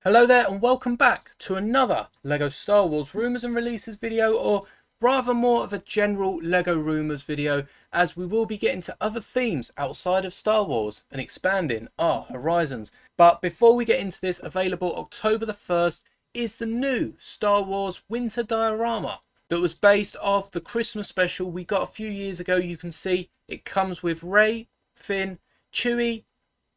Hello there and welcome back to another LEGO Star Wars Rumours and Releases video, or rather more of a general LEGO Rumours video, as we will be getting to other themes outside of Star Wars and expanding our horizons. But before we get into this, available October the 1st is the new Star Wars Winter Diorama that was based off the Christmas special we got a few years ago. You can see it comes with Rey, Finn, Chewie,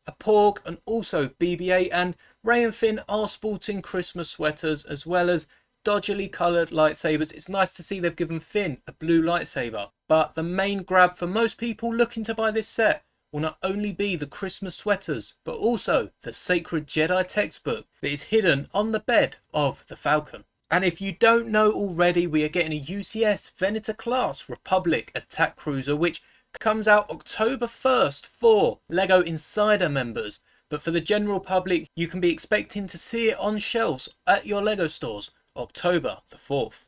a Porg and also BB-8, and Rey and Finn are sporting Christmas sweaters as well as dodgily coloured lightsabers. It's nice to see they've given Finn a blue lightsaber, but the main grab for most people looking to buy this set will not only be the Christmas sweaters, but also the Sacred Jedi textbook that is hidden on the bed of the Falcon. And if you don't know already, we are getting a UCS Venator class Republic attack cruiser, which comes out October 1st for LEGO Insider members. But for the general public, you can be expecting to see it on shelves at your LEGO stores October the 4th.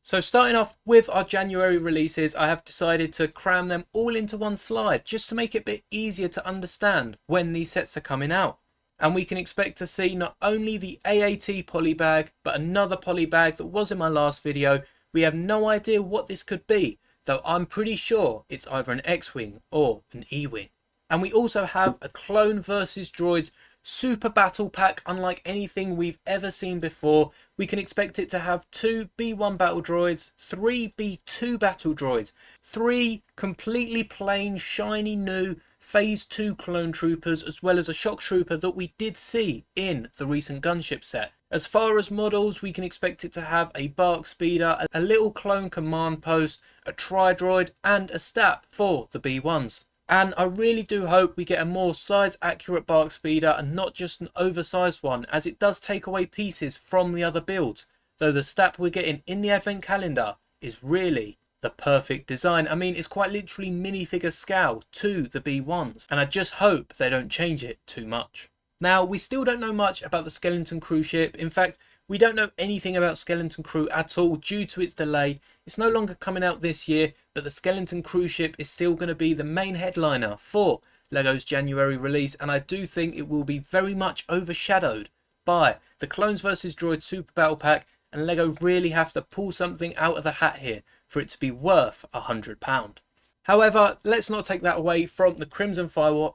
So starting off with our January releases, I have decided to cram them all into one slide just to make it a bit easier to understand when these sets are coming out. And we can expect to see not only the AAT poly bag, but another poly bag that was in my last video. We have no idea what this could be, though I'm pretty sure it's either an X-Wing or an E-Wing. And we also have a Clone vs Droids Super Battle Pack, unlike anything we've ever seen before. We can expect it to have 2 B1 battle droids, 3 B2 battle droids, 3 completely plain, shiny new Phase 2 clone troopers, as well as a shock trooper that we did see in the recent gunship set. As far as models, we can expect it to have a Bark Speeder, a little clone command post, a Tri-Droid and a STAP for the B1s. And I really do hope we get a more size accurate Bark Speeder and not just an oversized one, as it does take away pieces from the other builds, though the STAP we're getting in the advent calendar is really the perfect design. I mean, it's quite literally minifigure scale to the B1s, and I just hope they don't change it too much. Now, we still don't know much about the Skeleton Crew ship. In fact, we don't know anything about Skeleton Crew at all due to its delay. It's no longer coming out this year, but the Skeleton Crew ship is still going to be the main headliner for LEGO's January release, and I do think it will be very much overshadowed by the Clones vs Droids Super Battle Pack, and LEGO really have to pull something out of the hat here for it to be worth £100. However, let's not take that away from the Crimson Firehawk.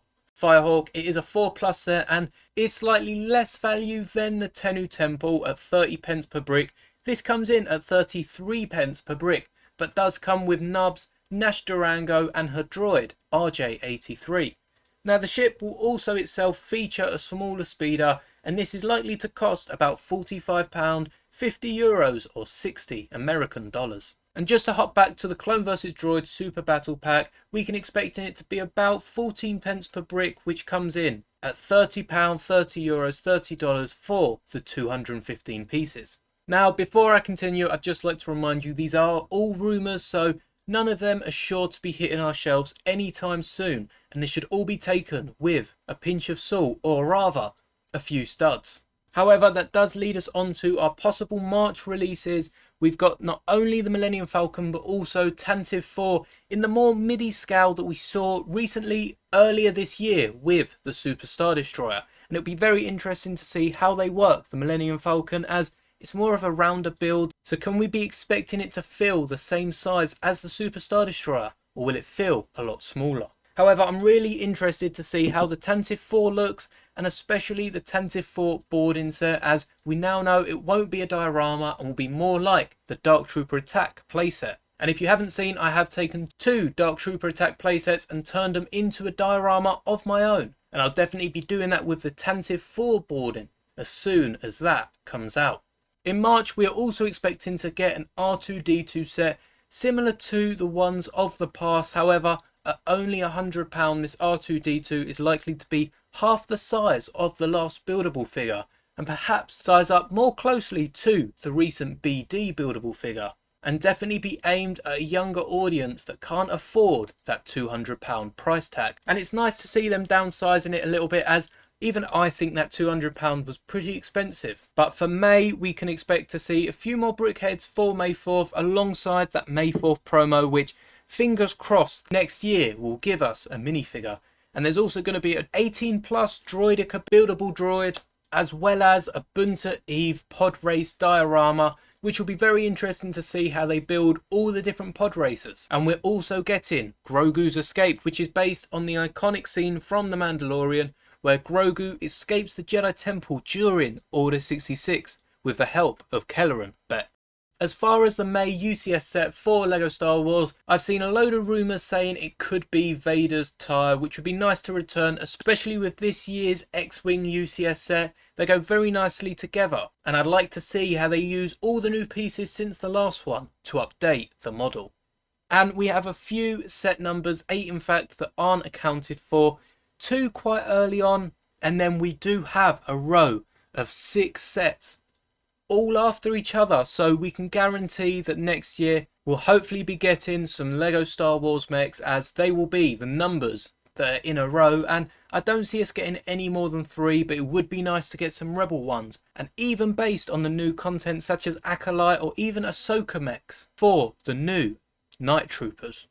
It is a 4+ set and is slightly less value than the Tennu Temple at 30 pence per brick. This comes in at 33 pence per brick, but does come with Nubs, Nash Durango and her droid RJ83. Now, the ship will also itself feature a smaller speeder, and this is likely to cost about £45, 50 euros or 60 American dollars. And just to hop back to the Clone vs Droids Super Battle Pack, we can expect it to be about 14 pence per brick, which comes in at £30, 30 euros, $30 for the 215 pieces. Now, before I continue, I'd just like to remind you these are all rumours, so none of them are sure to be hitting our shelves anytime soon, and this should all be taken with a pinch of salt, or rather, a few studs. However, that does lead us on to our possible March releases. We've got not only the Millennium Falcon, but also Tantive 4 in the more midi scale that we saw recently earlier this year with the Super Star Destroyer. And it'll be very interesting to see how they work the Millennium Falcon, as it's more of a rounder build. So can we be expecting it to feel the same size as the Super Star Destroyer, or will it feel a lot smaller? However, I'm really interested to see how the Tantive 4 looks, and especially the Tantive 4 boarding set, as we now know it won't be a diorama and will be more like the Dark Trooper Attack playset. And if you haven't seen, I have taken 2 Dark Trooper Attack playsets and turned them into a diorama of my own. And I'll definitely be doing that with the Tantive 4 boarding as soon as that comes out. In March, we are also expecting to get an R2-D2 set similar to the ones of the past. However, at only £100, this R2-D2 is likely to be half the size of the last buildable figure, and perhaps size up more closely to the recent BD buildable figure, and definitely be aimed at a younger audience that can't afford that £200 price tag. And it's nice to see them downsizing it a little bit, as even I think that £200 was pretty expensive. But for May, we can expect to see a few more brickheads for May 4th alongside that May 4th promo, which fingers crossed next year will give us a minifigure. And there's also going to be an 18+ Droidica buildable droid, as well as a Bunta Eve pod race diorama, which will be very interesting to see how they build all the different pod racers. And we're also getting Grogu's Escape, which is based on the iconic scene from The Mandalorian where Grogu escapes the Jedi Temple during Order 66 with the help of Kelleran Beck. As far as the May UCS set for LEGO Star Wars, I've seen a load of rumours saying it could be Vader's tire, which would be nice to return, especially with this year's X-Wing UCS set. They go very nicely together, and I'd like to see how they use all the new pieces since the last one to update the model. And we have a few set numbers, 8 in fact, that aren't accounted for, 2 quite early on, and then we do have a row of 6 sets all after each other, so we can guarantee that next year we'll hopefully be getting some LEGO Star Wars mechs, as they will be the numbers that are in a row, and I don't see us getting any more than 3, but it would be nice to get some Rebel ones, and even based on the new content such as Acolyte or even Ahsoka mechs for the new Night Troopers.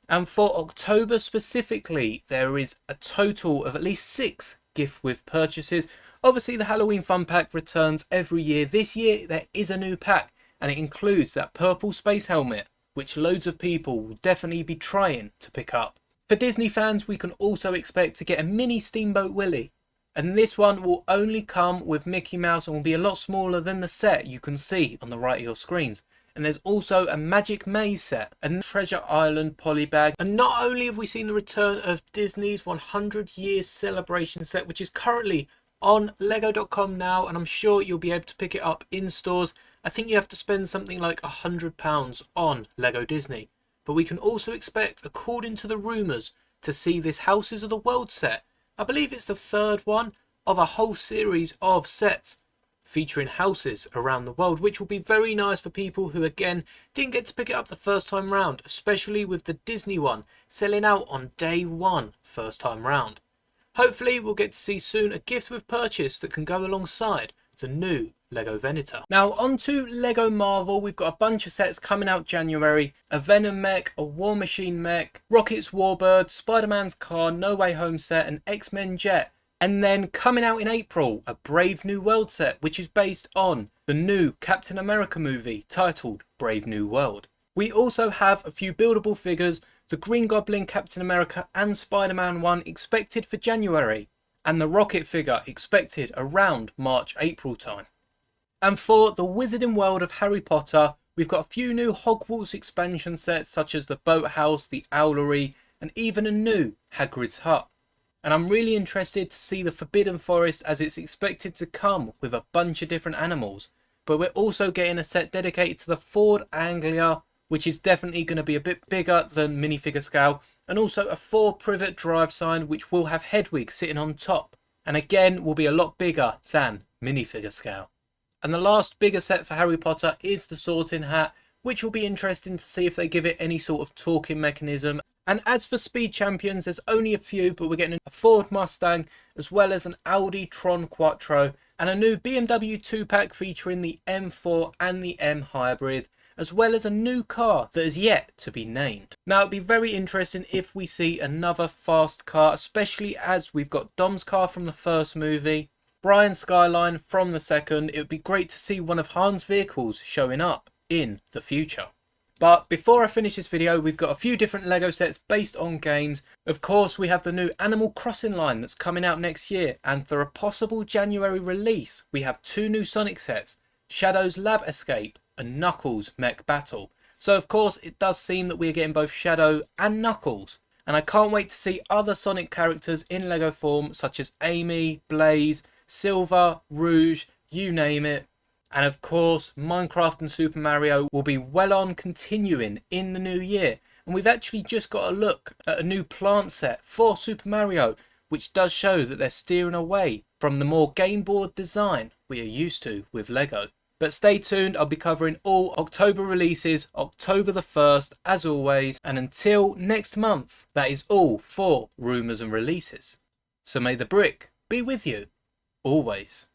And for October specifically, there is a total of at least 6 gift with purchases. Obviously the Halloween Fun Pack returns every year. This year there is a new pack, and it includes that purple space helmet, which loads of people will definitely be trying to pick up. For Disney fans, we can also expect to get a mini Steamboat Willie, and this one will only come with Mickey Mouse and will be a lot smaller than the set you can see on the right of your screens. And there's also a Magic Maze set, a Treasure Island polybag. And not only have we seen the return of Disney's 100 years celebration set, which is currently on lego.com now, and I'm sure you'll be able to pick it up in stores. I think you have to spend something like £100 on Lego Disney. But we can also expect, according to the rumours, to see this Houses of the World set. I believe it's the 3rd one of a whole series of sets featuring houses around the world, which will be very nice for people who again didn't get to pick it up the first time round, especially with the Disney one selling out on day 1 first time round. Hopefully we'll get to see soon a gift with purchase that can go alongside the new LEGO Venator. Now on to LEGO Marvel. We've got a bunch of sets coming out January. A Venom mech, a War Machine mech, Rocket's Warbird, Spider-Man's car, No Way Home set, and X-Men jet. And then coming out in April, a Brave New World set, which is based on the new Captain America movie titled Brave New World. We also have a few buildable figures, the Green Goblin, Captain America and Spider-Man one expected for January, and the Rocket figure expected around March-April time. And for the Wizarding World of Harry Potter, we've got a few new Hogwarts expansion sets such as the Boathouse, the Owlery, and even a new Hagrid's Hut. And I'm really interested to see the Forbidden Forest, as it's expected to come with a bunch of different animals. But we're also getting a set dedicated to the Ford Anglia, which is definitely going to be a bit bigger than minifigure scale, and also a 4-privet drive sign which will have Hedwig sitting on top, and again will be a lot bigger than minifigure scale. And the last bigger set for Harry Potter is the Sorting Hat, which will be interesting to see if they give it any sort of talking mechanism. And as for Speed Champions, there's only a few, but we're getting a Ford Mustang as well as an Audi Tron Quattro and a new BMW 2-pack featuring the M4 and the M Hybrid, as well as a new car that is yet to be named. Now it'd be very interesting if we see another fast car, especially as we've got Dom's car from the first movie, Brian's Skyline from the second. It would be great to see one of Han's vehicles showing up in the future. But before I finish this video, we've got a few different LEGO sets based on games. Of course, we have the new Animal Crossing line that's coming out next year, and for a possible January release, we have 2 new Sonic sets, Shadow's Lab Escape and Knuckles Mech Battle. So of course it does seem that we're getting both Shadow and Knuckles, and I can't wait to see other Sonic characters in LEGO form such as Amy, Blaze, Silver, Rouge, you name it. And of course Minecraft and Super Mario will be well on continuing in the new year, and we've actually just got a look at a new plant set for Super Mario, which does show that they're steering away from the more game board design we are used to with LEGO. But stay tuned, I'll be covering all October releases, October the 1st, as always. And until next month, that is all for Rumours and Releases. So may the brick be with you, always.